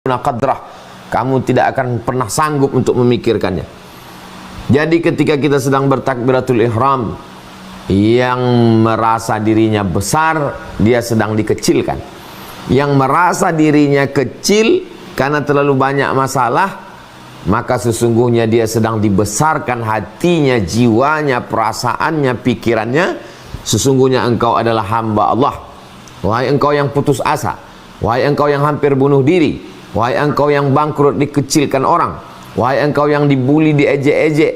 qadrah, kamu tidak akan pernah sanggup untuk memikirkannya. Jadi ketika kita sedang bertakbiratul ihram, yang merasa dirinya besar, dia sedang dikecilkan. Yang merasa dirinya kecil karena terlalu banyak masalah, maka sesungguhnya dia sedang dibesarkan hatinya, jiwanya, perasaannya, pikirannya. Sesungguhnya engkau adalah hamba Allah. Wahai engkau yang putus asa, wahai engkau yang hampir bunuh diri, wahai engkau yang bangkrut dikecilkan orang, wahai engkau yang dibuli, diejek-ejek,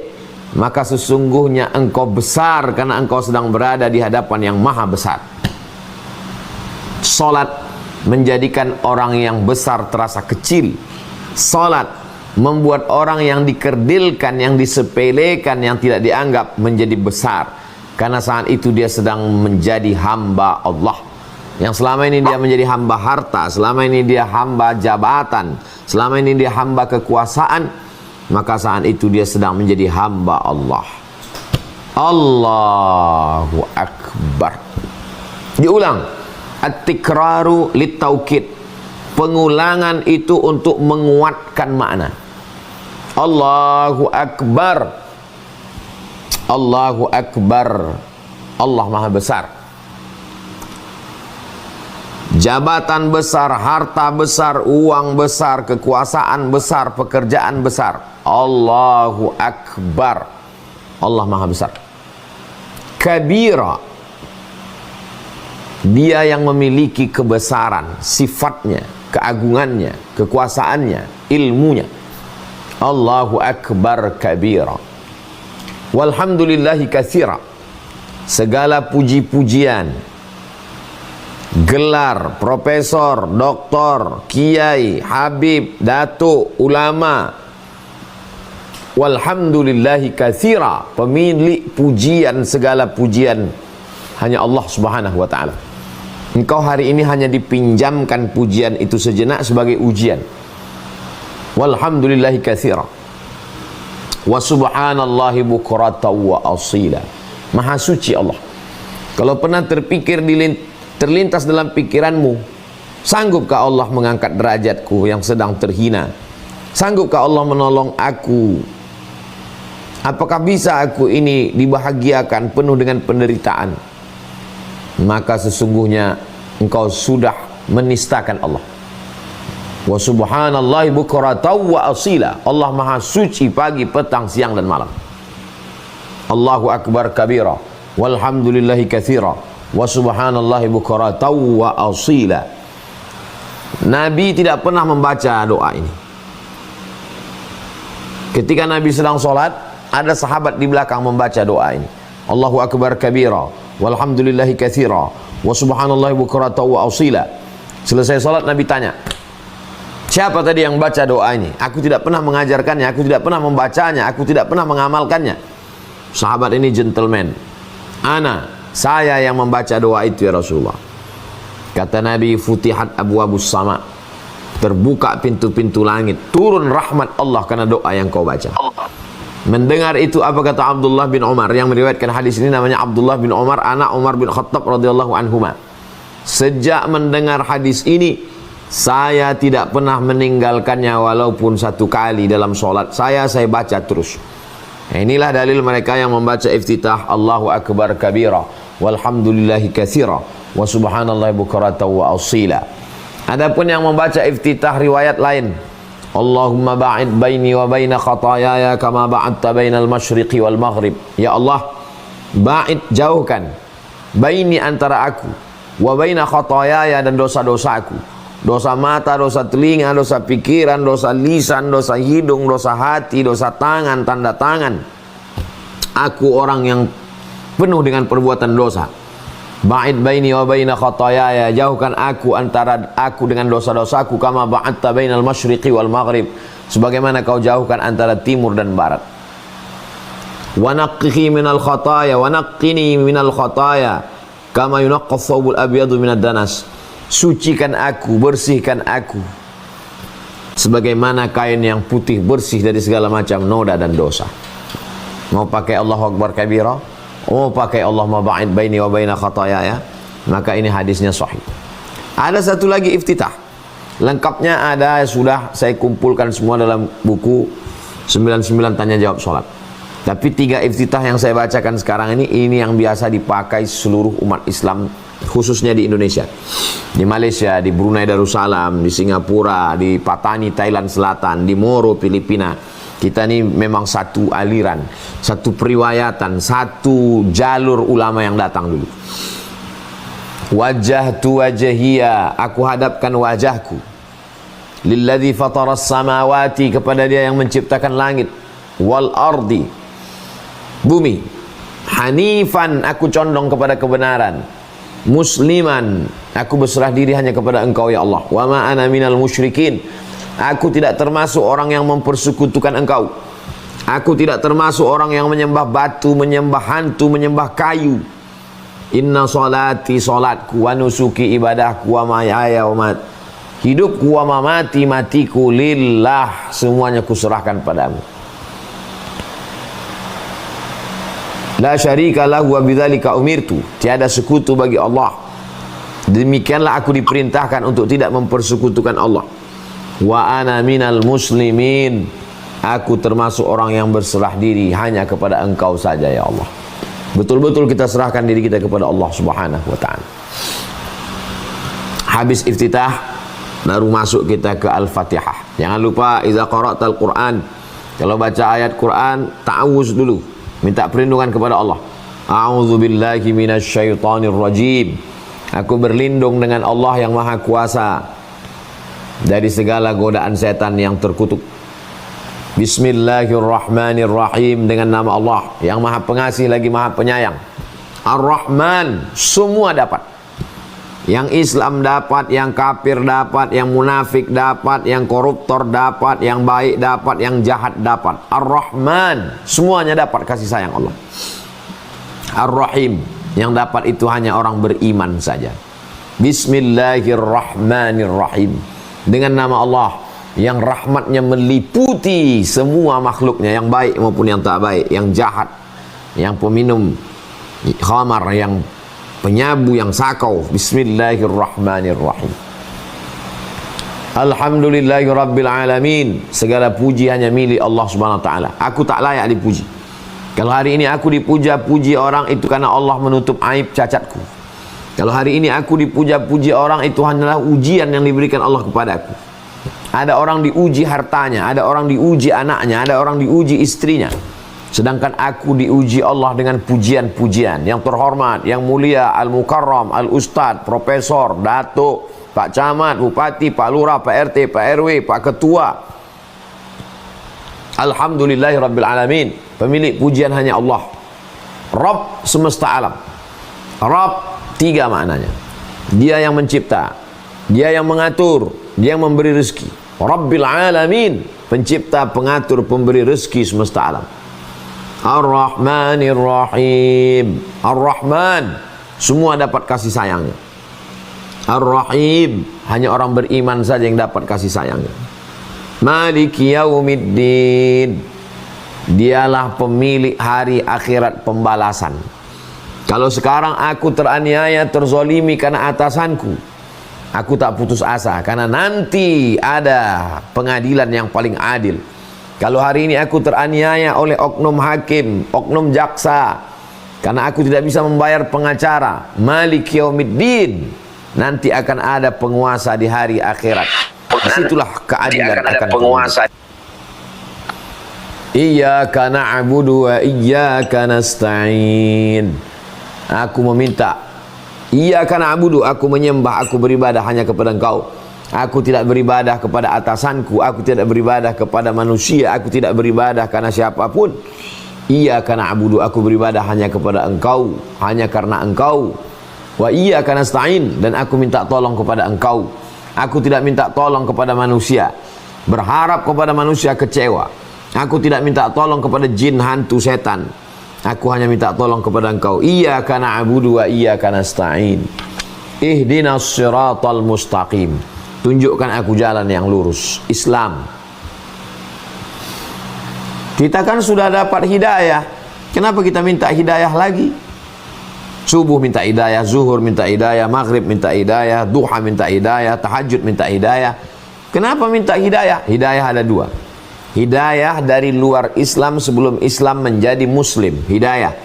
maka sesungguhnya engkau besar karena engkau sedang berada di hadapan yang maha besar. Salat menjadikan orang yang besar terasa kecil. Salat membuat orang yang dikerdilkan, yang disepelekan, yang tidak dianggap menjadi besar, karena saat itu dia sedang menjadi hamba Allah. Yang selama ini dia menjadi hamba harta, selama ini dia hamba jabatan, selama ini dia hamba kekuasaan, maka saat itu dia sedang menjadi hamba Allah. Allahu Akbar. Diulang. At-tikraru lit-taukid. Pengulangan itu untuk menguatkan makna. Allahu Akbar. Allahu Akbar. Allah Maha Besar. Jabatan besar, harta besar, uang besar, kekuasaan besar, pekerjaan besar. Allahu Akbar. Allah Maha Besar. Kabira. Dia yang memiliki kebesaran, sifatnya, keagungannya, kekuasaannya, ilmunya. Allahu Akbar kabira. Walhamdulillahi katsira. Segala puji-pujian, gelar, profesor, doktor, kiai, habib, datuk, ulama. Walhamdulillahi katsira. Pemilik pujian, segala pujian hanya Allah Subhanahu wa ta'ala. Engkau hari ini hanya dipinjamkan pujian itu sejenak sebagai ujian. Walhamdulillahi katsira. Wa subhanallahi bukratan wa asila. Maha suci Allah. Kalau pernah terpikir terlintas dalam pikiranmu, sanggupkah Allah mengangkat derajatku yang sedang terhina? Sanggupkah Allah menolong aku? Apakah bisa aku ini dibahagiakan penuh dengan penderitaan? Maka sesungguhnya engkau sudah menistakan Allah. Wa subhanallahi bukratan wa asila. Allah Maha suci pagi, petang, siang dan malam. Allahu Akbar kabira. Walhamdulillahi katsira. Wa subhanallahi bukratan wa asila. Nabi tidak pernah membaca doa ini. Ketika Nabi sedang sholat, ada sahabat di belakang membaca doa ini. Allahu Akbar kabira. Walhamdulillahi katsira. Wa subhanallahi bukratan wa asila. Selesai sholat Nabi tanya, siapa tadi yang baca doa ini? Aku tidak pernah mengajarkannya, aku tidak pernah membacanya, aku tidak pernah mengamalkannya. Sahabat ini gentleman. Saya yang membaca doa itu ya Rasulullah. Kata Nabi, futihat abwabus sama. Terbuka pintu-pintu langit, turun rahmat Allah karena doa yang kau baca. Mendengar itu apa kata Abdullah bin Umar yang meriwayatkan hadis ini, namanya Abdullah bin Umar, anak Umar bin Khattab radhiyallahu anhuma. Sejak mendengar hadis ini, saya tidak pernah meninggalkannya walaupun satu kali dalam sholat saya baca terus. Inilah dalil mereka yang membaca iftitah Allahu Akbar kabira, walhamdulillahi katsira, wa subhanallahi bukratan wa asila. Adapun yang membaca iftitah riwayat lain, Allahumma ba'id baini wa baina khatayaya kama ba'adta bainal masyriqi wal maghrib. Ya Allah, ba'id, jauhkan, baini antara aku, wa baina khatayaya, dan dosa-dosaku. Dosa mata, dosa telinga, dosa pikiran, dosa lisan, dosa hidung, dosa hati, dosa tangan, tanda tangan. Aku orang yang penuh dengan perbuatan dosa. Ba'id baini wa baina khatayaya, jauhkan aku antara aku dengan dosa-dosaku, kama ba'adta bainal masyriqi wal maghrib, sebagaimana kau jauhkan antara timur dan barat. Wa naqqihi minal khataya wa naqqini minal khataya kama yunaqqas thawbul abyadu minad danas. Sucikan aku, bersihkan aku sebagaimana kain yang putih bersih dari segala macam noda dan dosa. Mau pakai Allahu Akbar kabira, mau pakai Allahumma ba'id baini wa baina khatayaya, maka ini hadisnya sahih. Ada satu lagi iftitah. Lengkapnya ada, sudah saya kumpulkan semua dalam buku 99 tanya jawab sholat. Tapi 3 iftitah yang saya bacakan sekarang ini yang biasa dipakai seluruh umat Islam, khususnya di Indonesia, di Malaysia, di Brunei Darussalam, di Singapura, di Patani Thailand Selatan, di Moro Filipina. Kita ini memang satu aliran, satu periwayatan, satu jalur ulama yang datang dulu. Wajjahtu wajhiya, aku hadapkan wajahku, lilladzi fataras samawati, kepada dia yang menciptakan langit, wal ardi, bumi, hanifan, aku condong kepada kebenaran, musliman, aku berserah diri hanya kepada Engkau ya Allah, wa ma ana minal musyrikin, aku tidak termasuk orang yang mempersekutukan Engkau, aku tidak termasuk orang yang menyembah batu, menyembah hantu, menyembah kayu. Inna salati, salatku, wa nusuki, ibadahku, wa mahayaya, wa hidupku, wa mamati, matiku, lillah, semuanya kuserahkan padamu. La syarika lahu wa bidzalika umirtu, tiada sekutu bagi Allah, demikianlah aku diperintahkan untuk tidak mempersekutukan Allah. Wa ana minal muslimin, aku termasuk orang yang berserah diri hanya kepada Engkau saja ya Allah. Betul-betul kita serahkan diri kita kepada Allah Subhanahu wa ta'ala. Habis iftitah, baru masuk kita ke Al-Fatihah. Jangan lupa, idza qara'tal Qur'an, kalau baca ayat Quran, ta'awuz dulu, minta perlindungan kepada Allah. A'udzu billahi minasyaitonir rajim, aku berlindung dengan Allah yang Maha Kuasa dari segala godaan setan yang terkutuk. Bismillahirrahmanirrahim, dengan nama Allah yang Maha Pengasih lagi Maha Penyayang. Ar-Rahman, semua dapat. Yang Islam dapat, yang kafir dapat, yang munafik dapat, yang koruptor dapat, yang baik dapat, yang jahat dapat. Ar-Rahman, semuanya dapat kasih sayang Allah. Ar-Rahim, yang dapat itu hanya orang beriman saja. Bismillahirrahmanirrahim, dengan nama Allah yang rahmatnya meliputi semua makhluknya, yang baik maupun yang tak baik, yang jahat, yang peminum khamar, yang penyabu, yang sakau. Bismillahirrahmanirrahim. Alhamdulillahi rabbil alamin, segala puji hanya milik Allah subhanahu wa ta'ala. Aku tak layak dipuji. Kalau hari ini aku dipuja-puji orang, itu karena Allah menutup aib cacatku. Kalau hari ini aku dipuja-puji orang, itu hanyalah ujian yang diberikan Allah kepadaku. Ada orang diuji hartanya, ada orang diuji anaknya, ada orang diuji istrinya. Sedangkan aku diuji Allah dengan pujian-pujian yang terhormat, yang mulia, al-mukarram, al-ustad, profesor, datuk, pak camat, bupati, pak lurah, pak RT, pak RW, pak ketua. Alhamdulillahi rabbil alamin, pemilik pujian hanya Allah, Rabb semesta alam. Rabb 3 maknanya. Dia yang mencipta, dia yang mengatur, dia yang memberi rezeki. Rabbil alamin, pencipta, pengatur, pemberi rezeki semesta alam. Ar-Rahmanir Rahim, Ar-Rahman, semua dapat kasih sayangnya. Ar-Rahim, hanya orang beriman saja yang dapat kasih sayangnya. Maliki Yaumiddin, dialah pemilik hari akhirat pembalasan. Kalau sekarang aku teraniaya, terzolimi karena atasanku, aku tak putus asa, karena nanti ada pengadilan yang paling adil. Kalau hari ini aku teraniaya oleh oknum hakim, oknum jaksa, karena aku tidak bisa membayar pengacara, Malik Yaumiddin, nanti akan ada penguasa di hari akhirat. Disitulah keadilan akan penguasa. Iyyaka na'budu wa iyyaka nasta'in. Aku meminta, iyyaka na'budu, aku menyembah, aku beribadah hanya kepada Engkau. Aku tidak beribadah kepada atasanku, aku tidak beribadah kepada manusia, aku tidak beribadah karena siapapun. Iyyaka na'budu, aku beribadah hanya kepada Engkau, hanya karena Engkau. Wa iyyaka nasta'in, dan aku minta tolong kepada Engkau. Aku tidak minta tolong kepada manusia, berharap kepada manusia kecewa. Aku tidak minta tolong kepada jin, hantu, setan. Aku hanya minta tolong kepada Engkau. Iyyaka na'budu wa iyyaka nasta'in. Ihdinas siratal mustaqim, tunjukkan aku jalan yang lurus, Islam. Kita kan sudah dapat hidayah, kenapa kita minta hidayah lagi? Subuh minta hidayah, zuhur minta hidayah, maghrib minta hidayah, duha minta hidayah, tahajud minta hidayah. Kenapa minta hidayah? Hidayah ada dua. Hidayah dari luar Islam sebelum Islam menjadi Muslim, hidayah.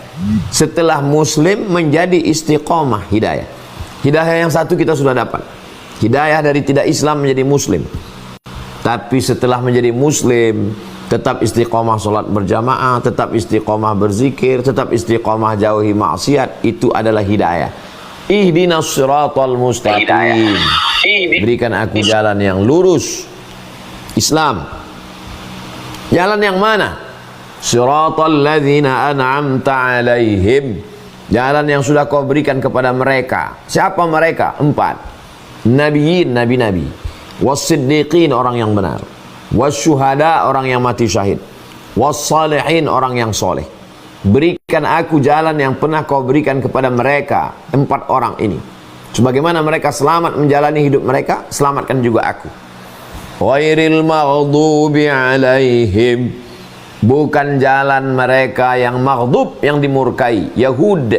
Setelah Muslim menjadi istiqomah, hidayah. Hidayah yang satu kita sudah dapat. Hidayah dari tidak Islam menjadi Muslim. Tapi setelah menjadi Muslim, tetap istiqomah sholat berjamaah, tetap istiqomah berzikir, tetap istiqomah jauhi maksiat. Itu adalah hidayah. Ihdinas siratal mustaqim. Berikan aku jalan yang lurus, Islam. Jalan yang mana? Siratal ladzina an'amta alaihim. Jalan yang sudah kau berikan kepada mereka. Siapa mereka? 4. Nabiyin, nabi-nabi. Was-siddiqin, orang yang benar. Was-syuhada, orang yang mati syahid. Was-salihin, orang yang soleh. Berikan aku jalan yang pernah kau berikan kepada mereka. 4 orang ini. Sebagaimana mereka selamat menjalani hidup mereka, selamatkan juga aku. Ghairil maghdubi alaihim. Bukan jalan mereka yang maghdub, yang dimurkai, Yahud.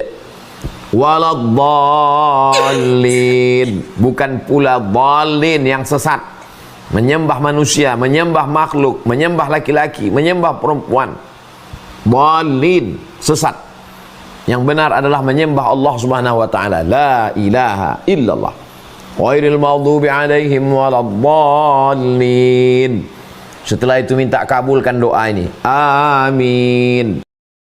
Waladdallin. Bukan pula dhalin, yang sesat, menyembah manusia, menyembah makhluk, menyembah laki-laki, menyembah perempuan. Dhalin, sesat. Yang benar adalah menyembah Allah Subhanahu wa taala, la ilaha illallah. Ghairil maghdubi alaihim waladdallin. Setelah itu minta kabulkan doa ini. Amin.